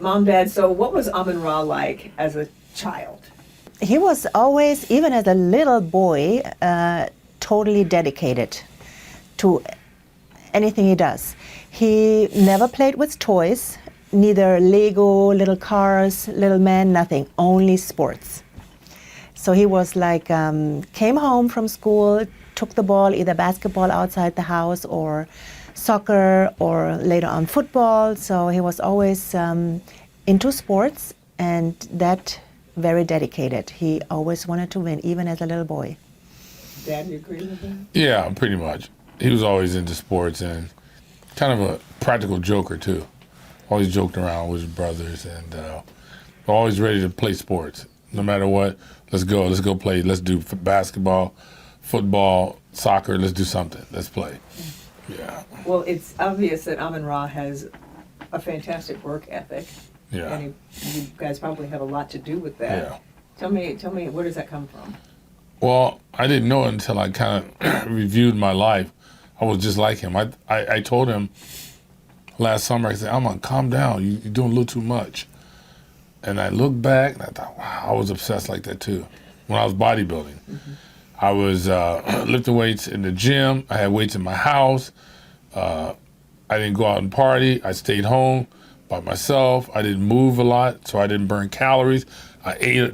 Mom, Dad, so what was Amon-Ra like as a child? He was always, even as a little boy, totally dedicated to anything he does. He never played with toys, neither Lego, little cars, little men, nothing, only sports. So he was like, came home from school, took the ball, either basketball outside the house or soccer or later on football. So he was always into sports, and that very dedicated. He always wanted to win, even as a little boy. Dad, you agree with that? Yeah, pretty much. He was always into sports and kind of a practical joker too. Always joked around with his brothers and always ready to play sports. No matter what, let's go play. Let's do basketball, football, soccer. Let's do something. Let's play. Yeah. Well, it's obvious that Amon-Ra has a fantastic work ethic. Yeah. And you guys probably have a lot to do with that. Yeah. Tell me, where does that come from? Well, I didn't know it until I kind of reviewed my life. I was just like him. I told him last summer, I said, Amon, calm down. You're doing a little too much. And I looked back and I thought, wow, I was obsessed like that too. When I was bodybuilding, I was lifting weights in the gym. I had weights in my house. I didn't go out and party. I stayed home by myself. I didn't move a lot, so I didn't burn calories. I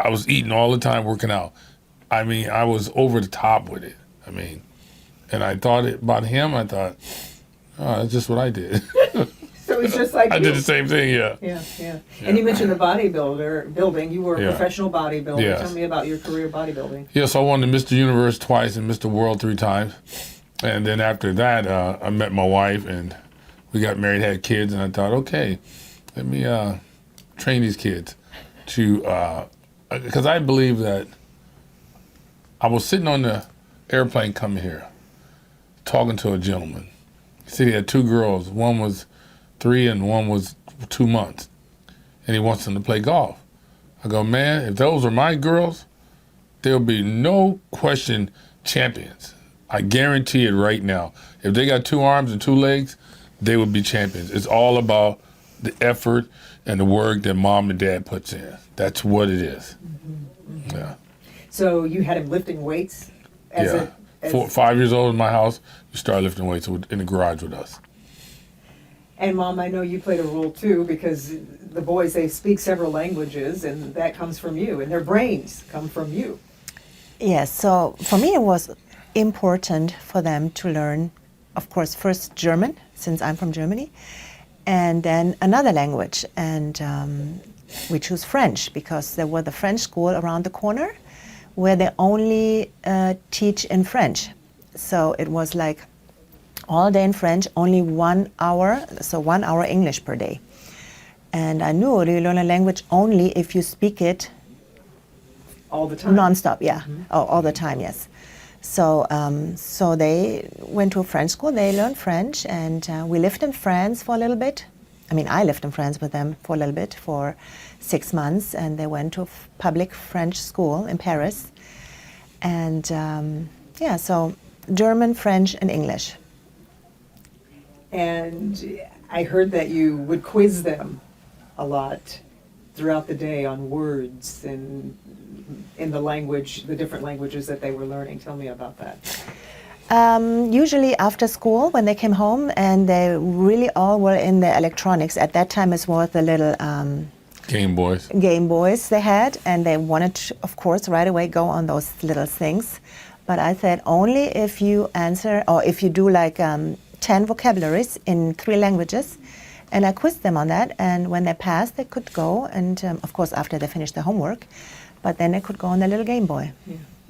was eating all the time, working out. I mean, I was over the top with it. I mean, and I thought about him. I thought, oh, that's just what I did. So it's just like I did the same thing, yeah. Yeah. And you mentioned the building. You were a Yeah. professional bodybuilder. Yes. Tell me about your career bodybuilding. Yes, I won the Mr. Universe twice and Mr. World 3 times. And then after that, I met my wife and we got married, had kids, and I thought, okay, let me train these kids to, because I believe that I was sitting on the airplane coming here, talking to a gentleman. He said he had 2 girls. One was 3 and one was 2 months. And he wants them to play golf. I go, man, if those are my girls, there'll be no question champions. I guarantee it right now. If they got 2 arms and 2 legs, they would be champions. It's all about the effort and the work that mom and dad puts in. That's what it is. Yeah. So you had him lifting weights? Yeah. 5 years old in my house, you start lifting weights in the garage with us. And Mom, I know you played a role too, because the boys, they speak several languages, and that comes from you, and their brains come from you. Yes, so for me it was important for them to learn, of course, first German, since I'm from Germany, and then another language. And we choose French because there was the French school around the corner where they only teach in French. So it was like all day in French, only 1 hour, so 1 hour English per day. And I knew you learn a language only if you speak it all the time. Non-stop, yeah. Oh, all the time, yes. So so they went to a French school, they learned French, and we lived in France for a little bit. I mean, I lived in France with them for a little bit, for 6 months, and they went to a public French school in Paris. And yeah, so German, French, and English. And I heard that you would quiz them a lot throughout the day on words and in the language, the different languages that they were learning. Tell me about that. Usually after school, when they came home, and they really all were in the electronics. At that time, it was the little Game Boys. Game Boys they had, and they wanted to, of course, right away go on those little things. But I said, only if you answer, or if you do like 10 vocabularies in 3 languages, and I quizzed them on that, and when they passed, they could go, and of course after they finished their homework, but then they could go on the little Game Boy.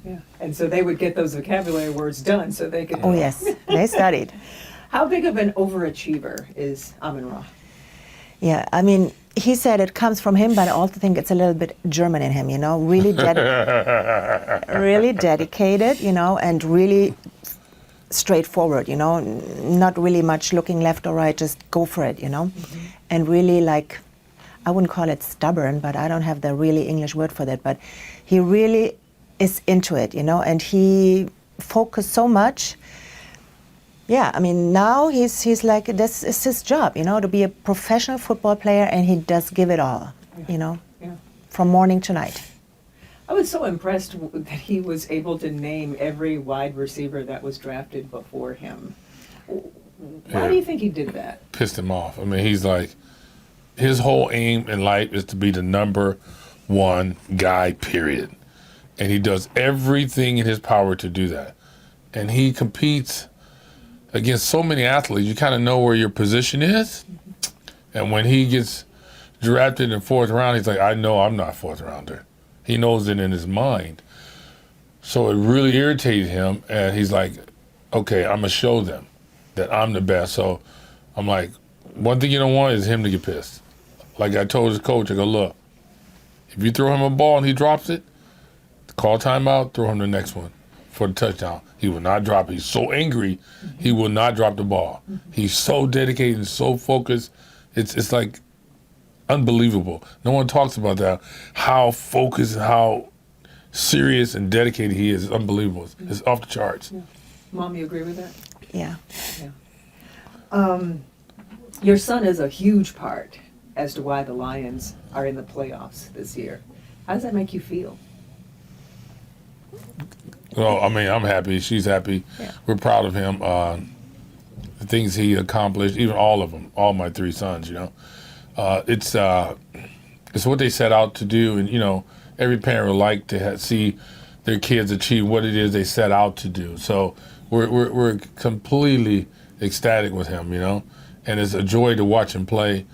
Yeah. And so they would get those vocabulary words done so they could... Oh yes, they studied. How big of an overachiever is Amon-Ra? Yeah, I mean, he said it comes from him, but I also think it's a little bit German in him, you know, really dedicated, you know, and really straightforward, you know, not really much looking left or right, just go for it, you know, and really like, I wouldn't call it stubborn, but I don't have the really English word for that, but he really is into it, you know, and he focused so much. Yeah, I mean, now he's like, this is his job, you know, to be a professional football player, and he does give it all, you know, Yeah. from morning to night. I was so impressed that he was able to name every wide receiver that was drafted before him. Why do you think he did that? Pissed him off. I mean, he's like, his whole aim in life is to be the number one guy, period. And he does everything in his power to do that. And he competes against so many athletes. You kind of know where your position is. And when he gets drafted in the fourth round, he's like, I know I'm not fourth rounder. He knows it in his mind. So it really irritated him. And he's like, okay, I'm going to show them that I'm the best. So I'm like, one thing you don't want is him to get pissed. Like I told his coach, I go, look, if you throw him a ball and he drops it, call timeout, throw him the next one for the touchdown. He will not drop it. He's so angry, he will not drop the ball. He's so dedicated and so focused. It's like unbelievable. No one talks about that. How focused, how serious and dedicated he is. It's unbelievable. It's off the charts. Yeah. Mom, you agree with that? Yeah. Yeah. Your son is a huge part as to why the Lions are in the playoffs this year. How does that make you feel? Well, I mean, I'm happy. She's happy. Yeah. We're proud of him. The things he accomplished, even all of them, all my three sons, you know. It's what they set out to do. And, you know, every parent would like to see their kids achieve what it is they set out to do. So we're completely ecstatic with him, you know. And it's a joy to watch him play.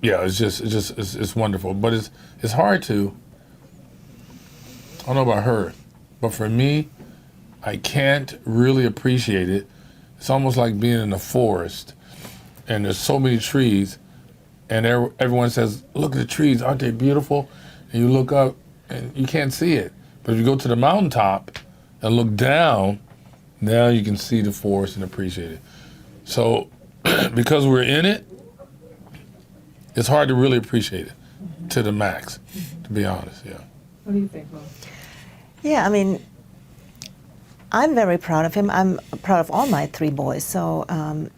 It's wonderful. But it's hard to, I don't know about her, but for me, I can't really appreciate it. It's almost like being in a forest, and there's so many trees, and everyone says, look at the trees, aren't they beautiful? And you look up, and you can't see it. But if you go to the mountaintop and look down, now you can see the forest and appreciate it. So because we're in it, it's hard to really appreciate it to the max, to be honest, yeah. What do you think, Mom? Yeah, I mean, I'm very proud of him. I'm proud of all my three boys. So,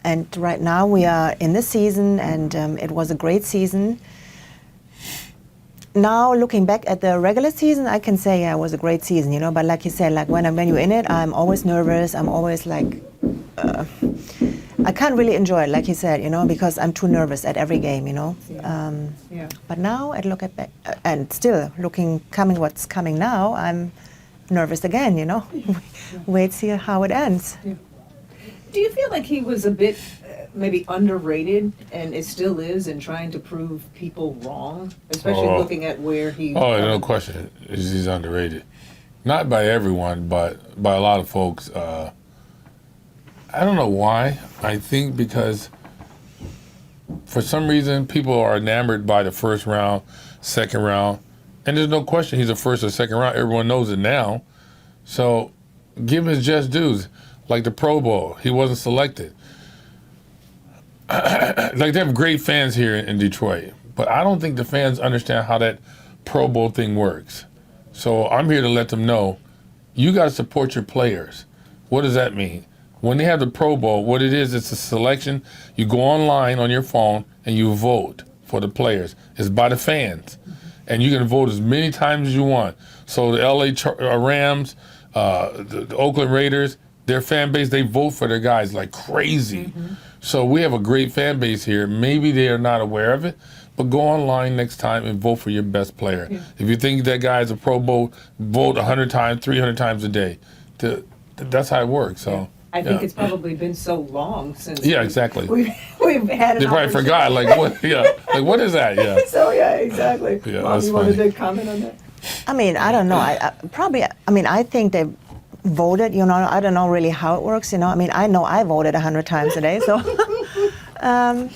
and right now we are in the season, and it was a great season. Now, looking back at the regular season, I can say, yeah, it was a great season, you know. But like you said, like when you're in it, I'm always nervous. I'm always like, I can't really enjoy it, like you said, you know, because I'm too nervous at every game, you know. Yeah. But now, I look at back, and still what's coming now, I'm nervous again, you know. Wait, see how it ends. Yeah. Do you feel like he was a bit maybe underrated, and it still is, in trying to prove people wrong, especially looking at where he... Oh, no question. He's underrated. Not by everyone, but by a lot of folks. I don't know why. I think because for some reason people are enamored by the first round, second round, and there's no question he's a first or second round. Everyone knows it now. So give him his just dues. Like the Pro Bowl, he wasn't selected. Like they have great fans here in Detroit, but I don't think the fans understand how that Pro Bowl thing works. So I'm here to let them know, you got to support your players. What does that mean? When they have the Pro Bowl, what it is, it's a selection. You go online on your phone and you vote for the players. It's by the fans. And you can vote as many times as you want. So the LA Rams, the Oakland Raiders, their fan base, they vote for their guys like crazy. So we have a great fan base here. Maybe they are not aware of it, but go online next time and vote for your best player. Yeah. If you think that guy is a Pro Bowl, vote 100 times, 300 times a day. That's how it works. So I think it's probably been so long since. Yeah, exactly. We've had. They probably forgot. Like what? Yeah. Like what is that? Yeah. So yeah, exactly. Yeah, Mom, that's you funny. wanted to comment on that? I mean, I don't know. I think they voted, you know. I don't know really how it works, you know. I mean, I know I voted 100 times a day, so. I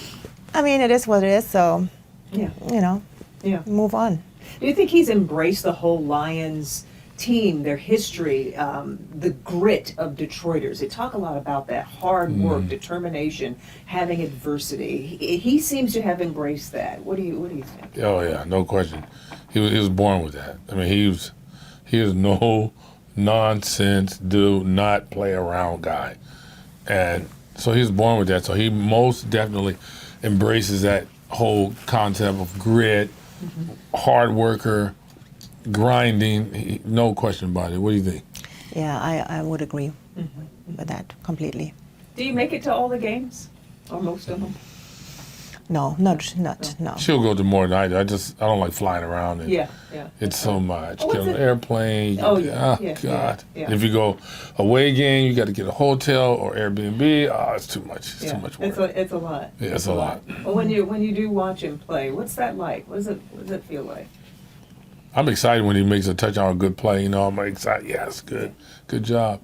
mean, it is what it is. So, Yeah. you know, Yeah. move on. Do you think he's embraced the whole Lions team, their history, the grit of Detroiters? They talk a lot about that hard work, determination, having adversity. He seems to have embraced that. What do you think? Oh yeah, no question. He was born with that. I mean, he was no nonsense, do not play around guy. And so he was born with that. So he most definitely embraces that whole concept of grit, hard worker, grinding. No question about it. What do you think? Yeah, I would agree with that completely. Do you make it to all the games? Or most of them? No, no. She'll go to more than I do. I don't like flying around. And Yeah. It's so much. Oh, Get is on an it? airplane. Oh, yeah. Oh, Yeah, God. yeah. If you go away game, you got to get a hotel or Airbnb. Oh, it's too much. It's too much work. It's a lot. Yeah, it's a lot. Well, when you do watch him play, what's that like? What does it feel like? I'm excited when he makes a touchdown, a good play. I'm excited. Yes, good job.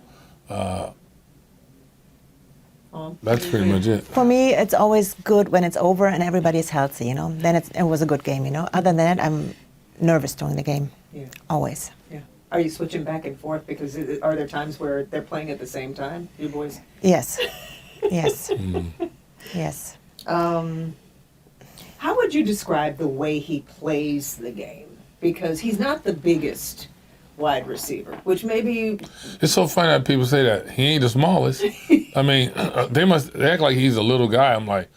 That's pretty much it. For me, it's always good when it's over and everybody's healthy, Then it was a good game, Other than that, I'm nervous during the game. Yeah. Always. Yeah. Are you switching back and forth? Because are there times where they're playing at the same time, you boys? Yes. Yes. Yes. How would you describe the way he plays the game? Because he's not the biggest wide receiver, which maybe... It's so funny that people say that. He ain't the smallest. I mean, they act like he's a little guy. I'm like,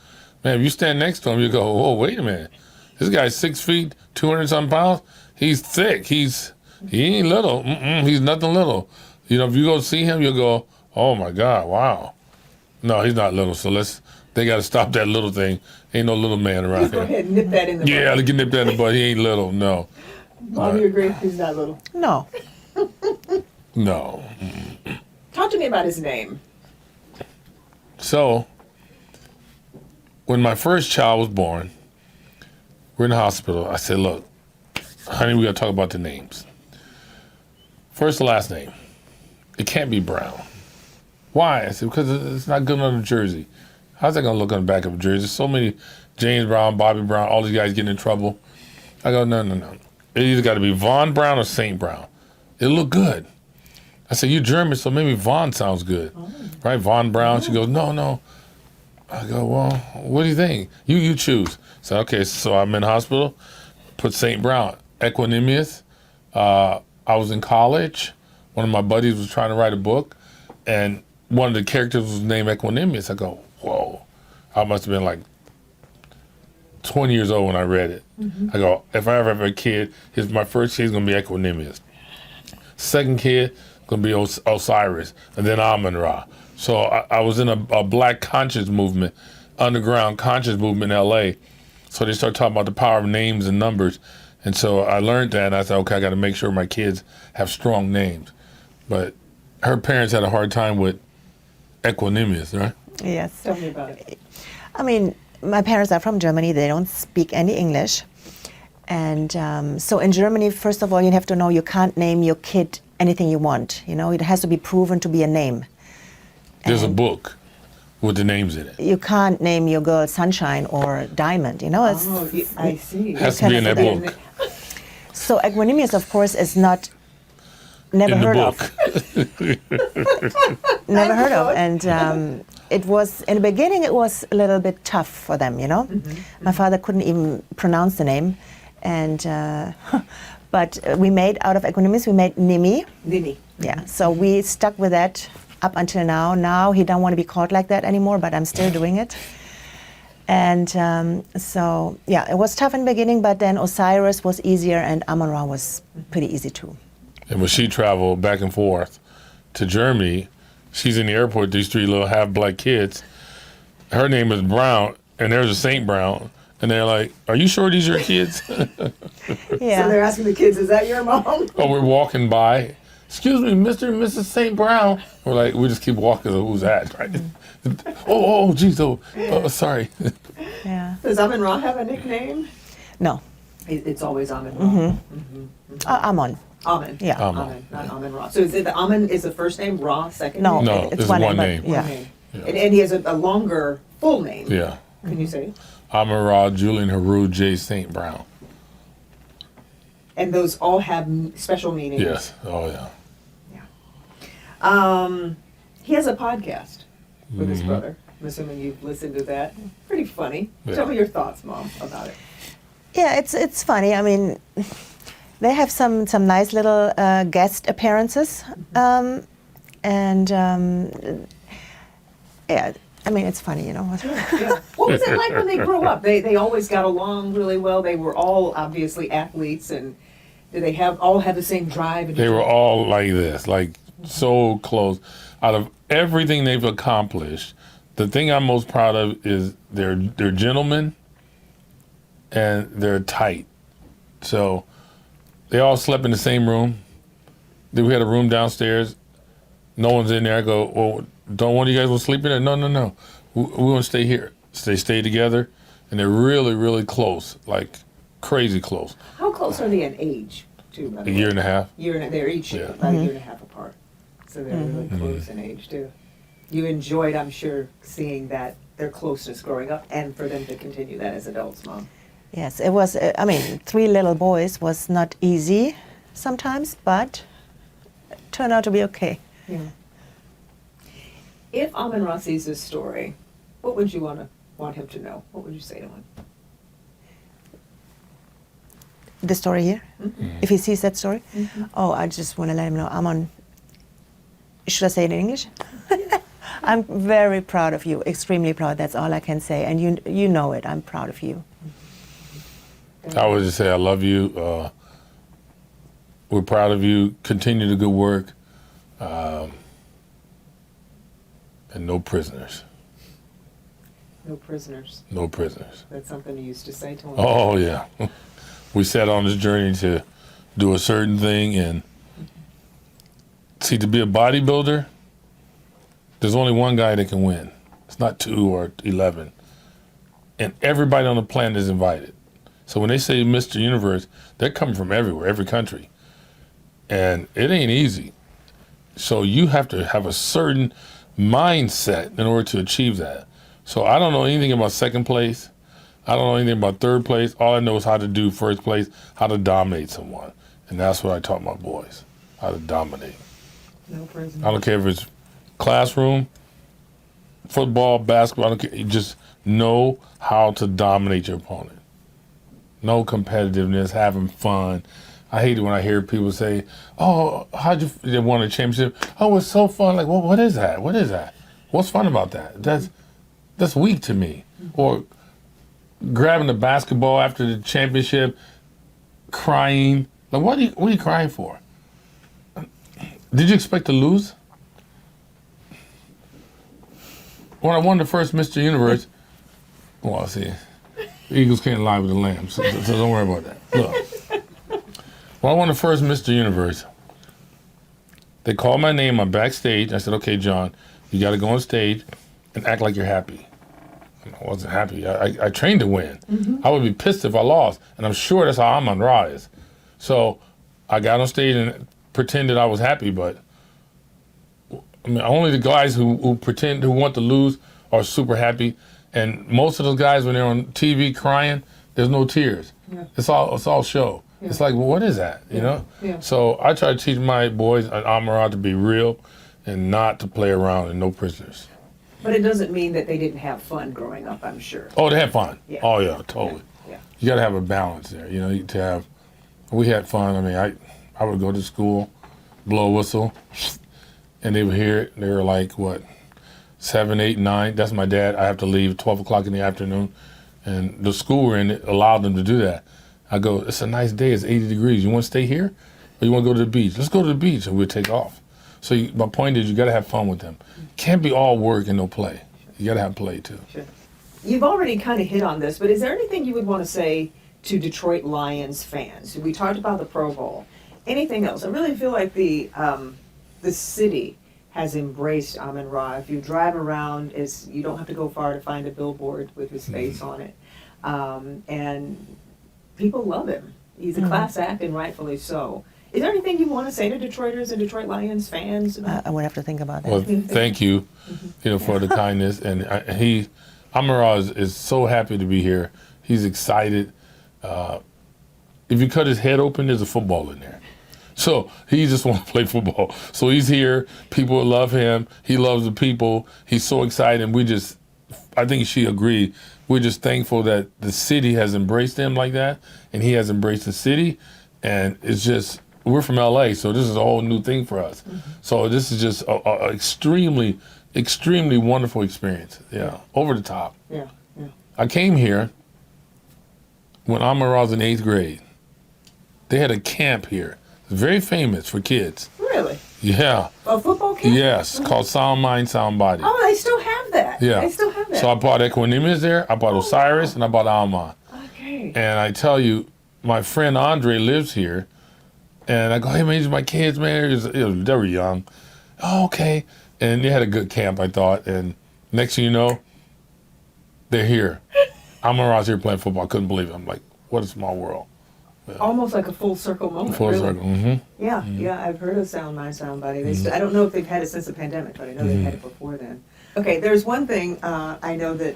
man, if you stand next to him, you go, oh, wait a minute. This guy's 6 feet, 200-something pounds. He's thick. He ain't little. He's nothing little. If you go see him, you'll go, oh, my God, wow. No, he's not little, so they got to stop that little thing. Ain't no little man around Just go here. ahead and nip that in the bud. Yeah, get nipped that in the butt. He ain't little, no. Mom, you agree? He's not little. No. No. Talk to me about his name. So, when my first child was born, we're in the hospital. I said, look, honey, we got to talk about the names. First and last name. It can't be Brown. Why? I said, because it's not good on the jersey. How's that going to look on the back of a jersey? There's so many James Brown, Bobby Brown, all these guys getting in trouble. I go, no. It either got to be Von Brown or St. Brown. It'll look good. I said, you German, so maybe Von sounds good. Right? Von Brown. She goes, no. I go, well, what do you think? You choose. So, okay, so I'm in hospital. Put St. Brown. Equanimous. I was in college. One of my buddies was trying to write a book, and one of the characters was named Equanimous. I go, whoa. I must have been like 20 years old when I read it. I go, if I ever have a kid, my first kid's going to be Equanimous. Second kid, going to be Osiris, and then Amon-Ra. So I was in a black conscious movement, underground conscious movement in L.A. So they started talking about the power of names and numbers. And so I learned that, and I said, okay, I got to make sure my kids have strong names. But her parents had a hard time with Equanimous, right? Yes. Tell me about it. I mean, my parents are from Germany. They don't speak any English. And so in Germany, first of all, you have to know you can't name your kid anything you want. It has to be proven to be a name. There's a book with the names in it. You can't name your girl Sunshine or Diamond. It's, I see. Has to be in that book. So Equanimous, of course, is never In the heard book. of. Never heard of. And it was, in the beginning, it was a little bit tough for them, My father couldn't even pronounce the name. And, but we made, out of Equanimous, we made Nimi. Nimi. Yeah, so we stuck with that up until now. Now he don't want to be called like that anymore, but I'm still doing it. And so, yeah, it was tough in the beginning, but then Osiris was easier and Amon-Ra was pretty easy too. And when she traveled back and forth to Germany, she's in the airport, these three little half-black kids. Her name is Brown, and there's a St. Brown. And they're like, are you sure these are your kids? Yeah. So they're asking the kids, is that your mom? Oh, we're walking by. Excuse me, Mr. and Mrs. St. Brown. We're like, we just keep walking. Who's that? Right? Oh, geez. Oh, sorry. Yeah. Does Amon-Ra have a nickname? No. It's always Amon-Ra. Amon. Amen. Yeah. Amen, not Amon-Ra. So is it the Amen is the first name, Ra second No, name? No, it's it's one one name. name. But, yeah. One name. And he has a longer full name. Yeah. Can you say? Amon-Ra Julian Haru J. St. Brown. And those all have special meanings. Yes. Oh, yeah. He has a podcast with his brother. I'm assuming you've listened to that. Pretty funny. Yeah. Tell me your thoughts, Mom, about it. Yeah, it's funny. I mean, they have some nice little guest appearances, and Yeah, I mean, it's funny, you know. Yeah. What was it like when they grew up? They always got along really well. They were all obviously athletes, and did they all have the same drive? And They were all like this, like so close. Out of everything they've accomplished, the thing I'm most proud of is they're gentlemen and they're tight. So they all slept in the same room. Then we had a room downstairs. No one's in there. I go, well, don't one of you guys want to sleep in there? No. We want to stay here. So they stay together, and they're really, really close, like crazy close. How close are they in age? Too, A year and a half. They're each Yeah. about a year and a half apart, so they're really close in age too. You enjoyed, I'm sure, seeing that their closeness growing up, and for them to continue that as adults, Mom. Yes, it was, I mean, 3 little boys was not easy sometimes, but it turned out to be okay. Yeah. If Amon-Ra sees this story, what would you want him to know? What would you say to him? The story here, if he sees that story, oh, I just want to let him know, should I say it in English? I'm very proud of you, extremely proud, that's all I can say, and you know it, I'm proud of you. I would just say I love you. We're proud of you. Continue the good work. And no prisoners. No prisoners. No prisoners. That's something you used to say to him. Oh, yeah. We set on this journey to do a certain thing, and see, to be a bodybuilder, there's only one guy that can win. It's not 2 or 11. And everybody on the planet is invited. So when they say Mr. Universe, they're coming from everywhere, every country. And it ain't easy. So you have to have a certain mindset in order to achieve that. So I don't know anything about second place. I don't know anything about third place. All I know is how to do first place, how to dominate someone. And that's what I taught my boys, how to dominate. No prisoners. I don't care if it's classroom, football, basketball, I don't care. You just know how to dominate your opponent. No competitiveness, having fun. I hate it when I hear people say, oh, they won a championship? Oh, it's so fun. Like, well, what is that? What is that? What's fun about that? That's weak to me. Or grabbing the basketball after the championship, crying. Like, what are you crying for? Did you expect to lose? When I won the first Mr. Universe, well, see, the Eagles can't lie with the Lambs, so don't worry about that. Look, when I won the first Mr. Universe, they called my name. I'm backstage. I said, okay, John, you got to go on stage and act like you're happy. I wasn't happy. I trained to win. I would be pissed if I lost, and I'm sure that's how Amon-Ra is. So I got on stage and pretended I was happy, but I mean, only the guys who want to lose are super happy. And most of those guys, when they're on TV crying, there's no tears. Yeah. It's all show. Yeah. It's like, well, what is that? You know? Yeah. So I try to teach my boys and Amon-Ra to be real and not to play around and no prisoners. But it doesn't mean that they didn't have fun growing up, I'm sure. Oh, they had fun. Yeah. Oh, yeah, totally. Yeah. You got to have a balance there. You know, we had fun. I mean, I would go to school, blow a whistle, and they would hear it. They were like, what, 7, 8, 9? That's my dad. I have to leave 12 o'clock in the afternoon. And the school we're in allowed them to do that. I go, it's a nice day. It's 80 degrees. You want to stay here or you want to go to the beach? Let's go to the beach, and we'll take off. So my point is, you got to have fun with them. Can't be all work and no play. You got to have play, too. Sure. You've already kind of hit on this, but is there anything you would want to say to Detroit Lions fans? We talked about the Pro Bowl. Anything else? I really feel like the city has embraced Amon-Ra. If you drive around, you don't have to go far to find a billboard with his face on it. And people love him. He's a class act, and rightfully so. Is there anything you want to say to Detroiters and Detroit Lions fans? I would have to think about that. Well, thank you, for the kindness. And Amon-Ra is so happy to be here. He's excited. If you cut his head open, there's a football in there. So he just wants to play football. So he's here. People love him. He loves the people. He's so excited. And I think she agreed. We're just thankful that the city has embraced him like that, and he has embraced the city. And it's just, we're from LA, so this is a whole new thing for us. So this is just an extremely extremely wonderful experience. Yeah, over the top. Yeah, yeah. I came here when Amon-Ra was in 8th grade. They had a camp here, very famous for kids. Really? Yeah. A football camp? Yes, called Sound Mind, Sound Body. Oh, they still have that. Yeah. They still have that. So I bought Equanimous there, I bought Osiris, and I bought Alma. Okay. And I tell you, my friend Andre lives here, and I go, hey man, these are my kids, man. They were young. Oh, okay. And they had a good camp, I thought. And next thing you know, they're here. Amon-Ra's here playing football. I couldn't believe it. I'm like, what a small world. Yeah. Almost like a full circle moment. Full really. circle. Mm-hmm. Yeah, yeah. I've heard of Sound Mind, Sound Body. I don't know if they've had it since the pandemic, but I know they've had it before then. Okay, there's one thing I know that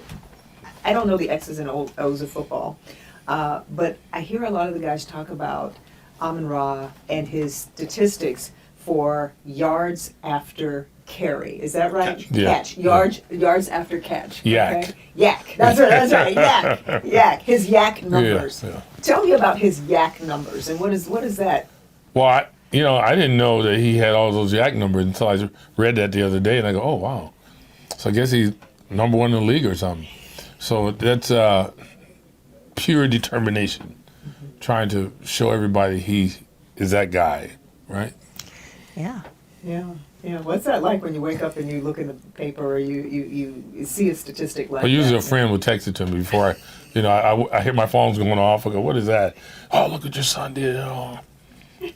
I don't know the X's and O's of football, but I hear a lot of the guys talk about Amon-Ra and his statistics for yards after carry. Is that right? Yeah. Catch. Yards after catch. Yak. Okay? Yak. That's right. Yak. Yak. His yak numbers. Yeah. Tell me about his yak numbers and what is that? Well, I didn't know that he had all those yak numbers until I read that the other day, and I go, oh, wow. So I guess he's number one in the league or something. So that's pure determination, trying to show everybody he is that guy, right? Yeah. Yeah. Yeah. What's that like when you wake up and you look in the paper or you see a statistic like Well, usually that? a friend would text it to me before I hear my phone's going off. I go, what is that? Oh, look what your son did. Oh.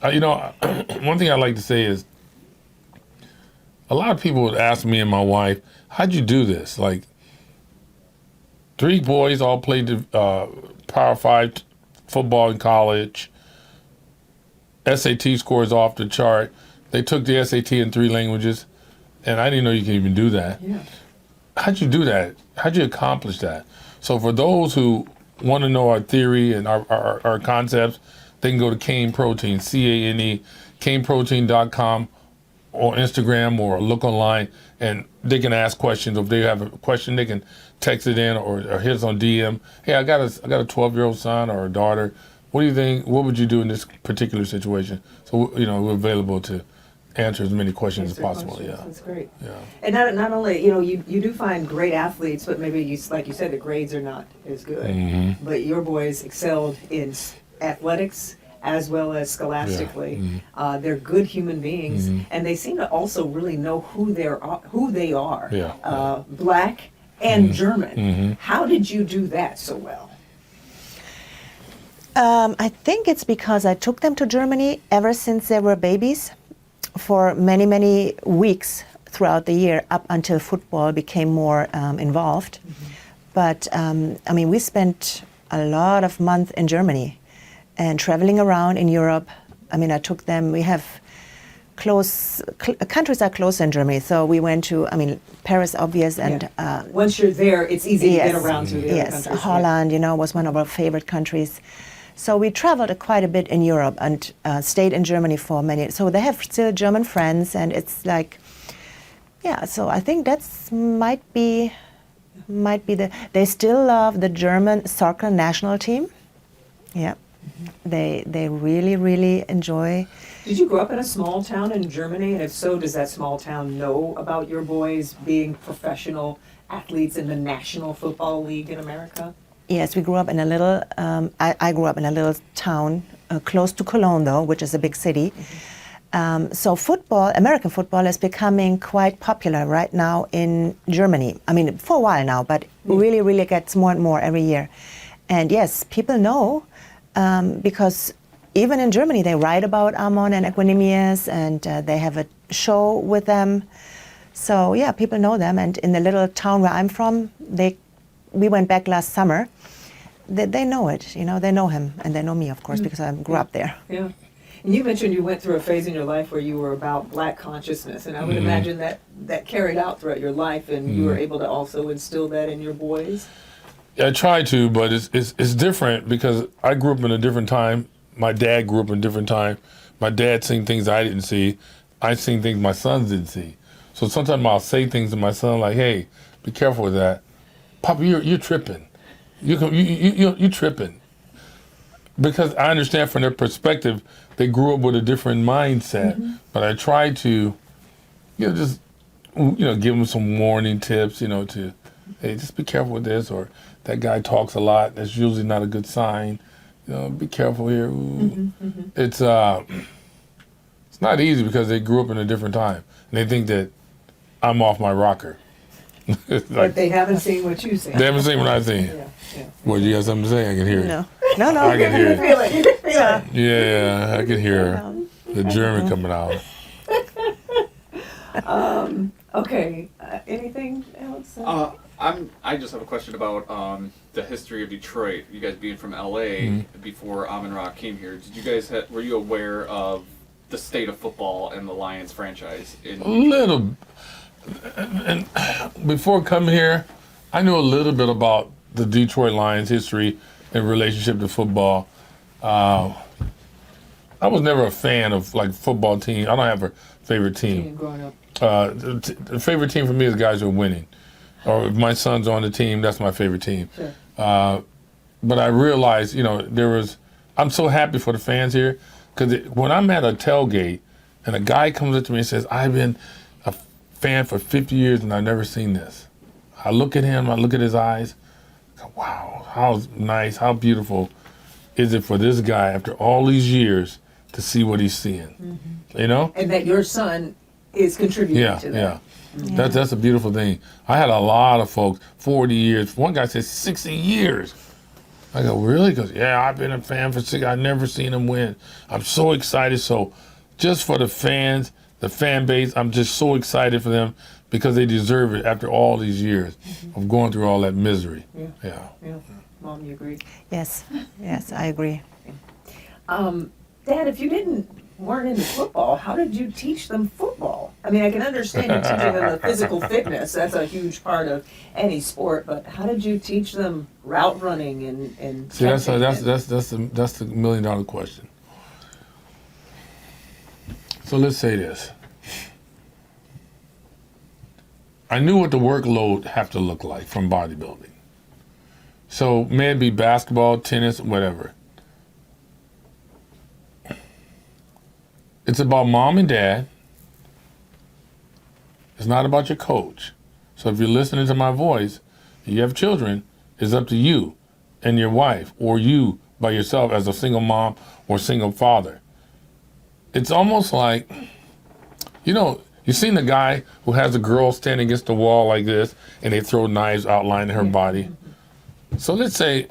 One thing I like to say is a lot of people would ask me and my wife, how'd you do this? Like, 3 boys all played the Power 5 football in college. SAT scores off the chart. They took the SAT in 3 languages, and I didn't know you could even do that. Yeah. How'd you do that? How'd you accomplish that? So for those who want to know our theory and our concepts, they can go to Cane Protein, CANE, caneprotein.com or Instagram or look online, and they can ask questions. If they have a question, they can text it in or hit us on DM. Hey, I got a 12-year-old son or a daughter. What do you think? What would you do in this particular situation? So we're available to answer as many questions as possible. Questions. Yeah, That's great. yeah. And not only you do find great athletes, but maybe like you said, the grades are not as good. Mm-hmm. But your boys excelled in athletics as well as scholastically. Yeah. Mm-hmm. They're good human beings, and they seem to also really know who they are. Yeah. Black and German. Mm-hmm. How did you do that so well? I think it's because I took them to Germany ever since they were babies for many, many weeks throughout the year up until football became more involved. But we spent a lot of months in Germany and traveling around in Europe. I took them, we have countries are close in Germany. So we went to, Paris, obvious, and Once you're there, it's easy to get around to the other yes, countries. Holland, was one of our favorite countries. So we traveled quite a bit in Europe and stayed in Germany for many. So they have still German friends, and it's like, yeah. So I think that's might be they still love the German soccer national team. Yeah, they really really enjoy. Did you grow up in a small town in Germany? And if so, does that small town know about your boys being professional athletes in the National Football League in America? Yes, we grew up in a little, I grew up in a little town close to Cologne, though, which is a big city. So football, American football, is becoming quite popular right now in Germany. For a while now, but really, really gets more and more every year. And yes, people know, because even in Germany, they write about Amon and Equanimous, and they have a show with them. So yeah, people know them. And in the little town where I'm from, we went back last summer. They know it, they know him, and they know me, of course, because I grew up there. Yeah. And you mentioned you went through a phase in your life where you were about Black consciousness, and I would imagine that carried out throughout your life, and you were able to also instill that in your boys. I try to, but it's different because I grew up in a different time. My dad grew up in a different time. My dad seen things I didn't see. I seen things my sons didn't see. So sometimes I'll say things to my son like, "Hey, be careful with that. Papa, you're tripping. You're tripping." Because I understand from their perspective, they grew up with a different mindset. But I try to, just give them some warning tips, to, hey, just be careful with this, or that guy talks a lot. That's usually not a good sign. Be careful here. It's not easy because they grew up in a different time, and they think that I'm off my rocker. But they haven't seen what you've seen. They haven't seen what I've seen. Yeah. Well, you got something to say? I can hear it. No. I can hear it. Feel it. Yeah, I can hear the German coming out. Okay. Anything else? I just have a question about the history of Detroit. You guys being from LA before Amon-Ra came here, did you guys were you aware of the state of football and the Lions franchise? A little. And before coming here, I knew a little bit about the Detroit Lions history in relationship to football. I was never a fan of football team. I don't have a favorite team. Growing up. The favorite team for me is guys who are winning. Or if my son's on the team, that's my favorite team. Sure. But I realized, I'm so happy for the fans here, because when I'm at a tailgate and a guy comes up to me and says, I've been a fan for 50 years and I've never seen this. I look at him, I look at his eyes, wow, how nice, how beautiful is it for this guy after all these years to see what he's seeing, And that your son is contributing to that. Yeah. That's a beautiful thing. I had a lot of folks, 40 years. One guy said 60 years. I go, really? He goes, yeah, I've been a fan for 60. I've never seen him win. I'm so excited. So just for the fans, the fan base, I'm just so excited for them because they deserve it after all these years of going through all that misery. Yeah. Mom, you agree? Yes, I agree. Dad, if you weren't into football, how did you teach them football? I mean, I can understand you teaching them the physical fitness. That's a huge part of any sport. But how did you teach them route running and See, that's the $1 million question. So let's say this. I knew what the workload have to look like from bodybuilding. So may it be basketball, tennis, whatever. It's about mom and dad. It's not about your coach. So if you're listening to my voice, and you have children, it's up to you and your wife, or you by yourself as a single mom or single father. It's almost like, you've seen the guy who has a girl standing against the wall like this, and they throw knives outlining her body. So let's say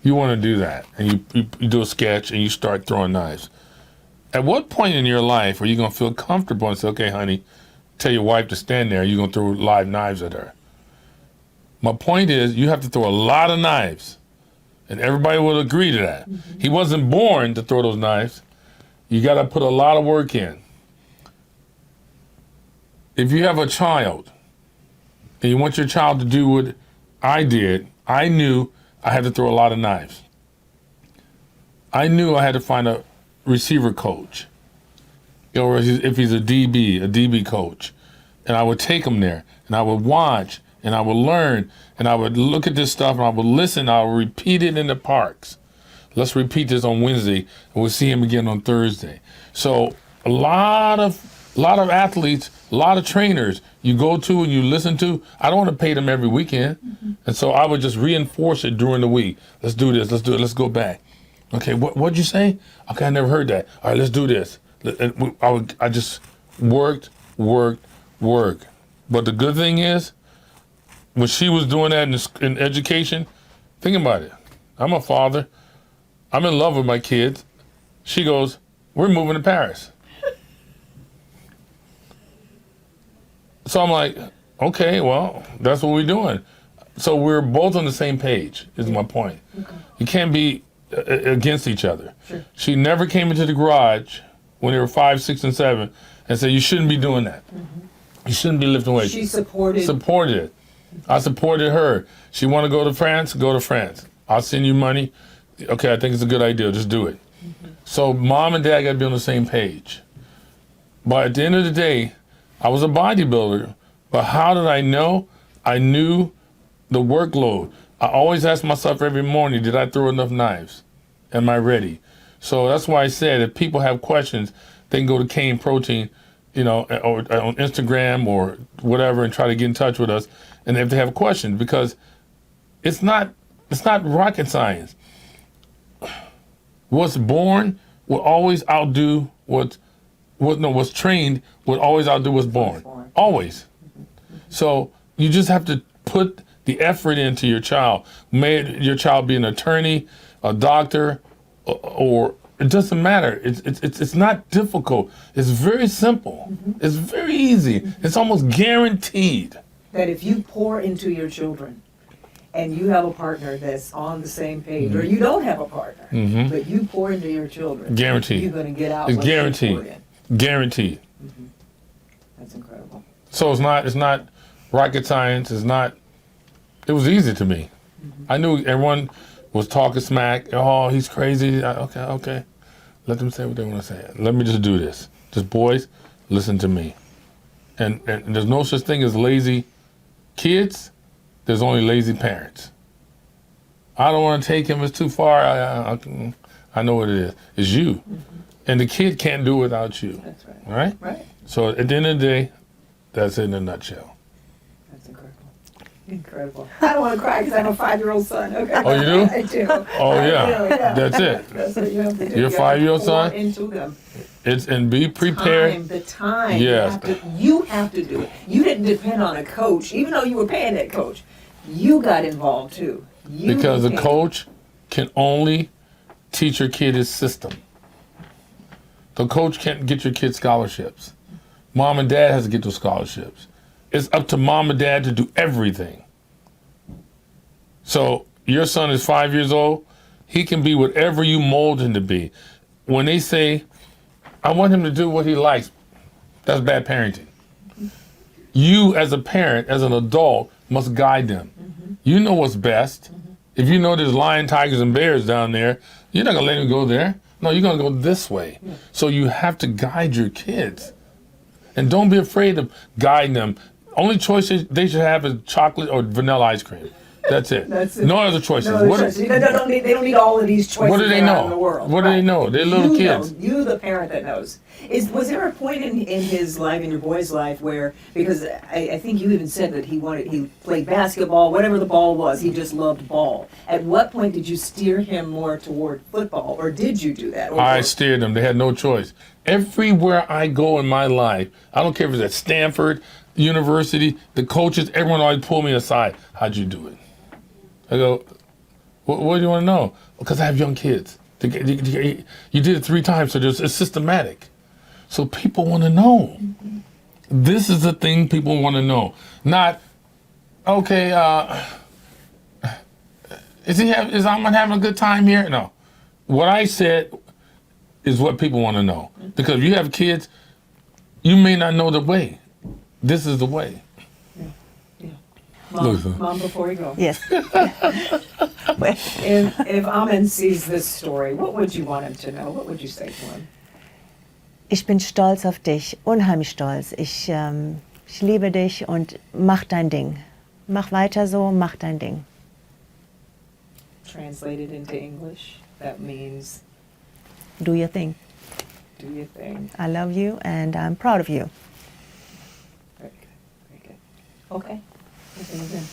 you want to do that, and you do a sketch, and you start throwing knives. At what point in your life are you going to feel comfortable and say, okay, honey, tell your wife to stand there, you're going to throw live knives at her? My point is, you have to throw a lot of knives, and everybody will agree to that. He wasn't born to throw those knives. You got to put a lot of work in. If you have a child, and you want your child to do what I did, I knew I had to throw a lot of knives. I knew I had to find a receiver coach, or if he's a DB coach, and I would take him there, and I would watch, and I would learn, and I would look at this stuff, and I would listen, I would repeat it in the parks. Let's repeat this on Wednesday, and we'll see him again on Thursday. So a lot of athletes, a lot of trainers you go to and you listen to, I don't want to pay them every weekend. And so I would just reinforce it during the week. Let's do this, let's do it, let's go back. Okay, what'd you say? Okay, I never heard that. All right, let's do this. I just worked. But the good thing is, when she was doing that in education, think about it. I'm a father. I'm in love with my kids. She goes, we're moving to Paris. So I'm like, okay, well, that's what we're doing. So we're both on the same page, is my point. Okay. You can't be against each other. Sure. She never came into the garage when they were 5, 6, and 7 and said, you shouldn't be doing that. You shouldn't be lifting weights. She supported it. I supported her. She want to go to France, go to France. I'll send you money. Okay, I think it's a good idea. Just do it. So mom and dad got to be on the same page. But at the end of the day, I was a bodybuilder. But how did I know? I knew the workload. I always ask myself every morning, did I throw enough knives? Am I ready? So that's why I said if people have questions, they can go to Cane Protein or on Instagram or whatever, and try to get in touch with us, and if they have a question, because it's not rocket science. What's born will always outdo what's trained will always outdo what's born. Always. So you just have to put the effort into your child. May your child be an attorney, a doctor, or it doesn't matter. It's not difficult. It's very simple. It's very easy. It's almost guaranteed. That if you pour into your children and you have a partner that's on the same page, or you don't have a partner, but you pour into your children, Guaranteed. you're going to get out It's what you guaranteed. poured in. Guaranteed. That's incredible. So it's not rocket science. It was easy to me. I knew everyone was talking smack. Oh, he's crazy. Okay. Let them say what they want to say. Let me just do this. Just boys, listen to me. And there's no such thing as lazy kids. There's only lazy parents. I don't want to take him. It's too far. I know what it is. It's you. And the kid can't do it without you. That's right. Right? Right. So at the end of the day, that's it in a nutshell. That's incredible. Incredible. I don't want to cry because I have a 5-year-old son. Okay. Oh, you do? I do. Oh, I yeah. do, yeah. That's it. That's what you have to do. Your You have to 5-year-old pour son? into them. And be prepared. The time. Yes. You have to do it. You didn't depend on a coach, even though you were paying that coach. You got involved too. Because the coach can only teach your kid his system. The coach can't get your kid scholarships. Mom and dad has to get those scholarships. It's up to mom and dad to do everything. So your son is 5 years old. He can be whatever you mold him to be. When they say, I want him to do what he likes, that's bad parenting. You as a parent, as an adult, must guide them. You know what's best. If you know there's lion, tigers, and bears down there, you're not gonna let him go there. No, you're gonna go this way. So you have to guide your kids. And don't be afraid of guiding them. Only choice they should have is chocolate or vanilla ice cream. That's it. That's it. No other choices. No, they don't need all of these choices What do they around know? the world. What do they know? They're little You kids. know, you, the parent that knows. Was there a point in his life, in your boy's life, where, because I think you even said that he played basketball, whatever the ball was, he just loved ball. At what point did you steer him more toward football, or did you do that? I steered them. They had no choice. Everywhere I go in my life, I don't care if it's at Stanford, University, the coaches, everyone always pull me aside. How'd you do it? I go, what do you want to know? Because I have young kids. You did it 3 times, so it's systematic. So people want to know. This is the thing people want to know. Not, okay, is Amon having a good time here? No. What I said is what people want to know. Because if you have kids, you may not know the way. This is the way. Mom, before you go. Yes. If Amon sees this story, what would you want him to know? What would you say to him? Ich bin stolz auf dich, unheimlich stolz. Ich liebe dich und mach dein Ding. Mach weiter so, mach dein Ding. Translated into English, that means Do your thing. do your thing. I love you and I'm proud of you. Very good. Very good. Okay. Listen again.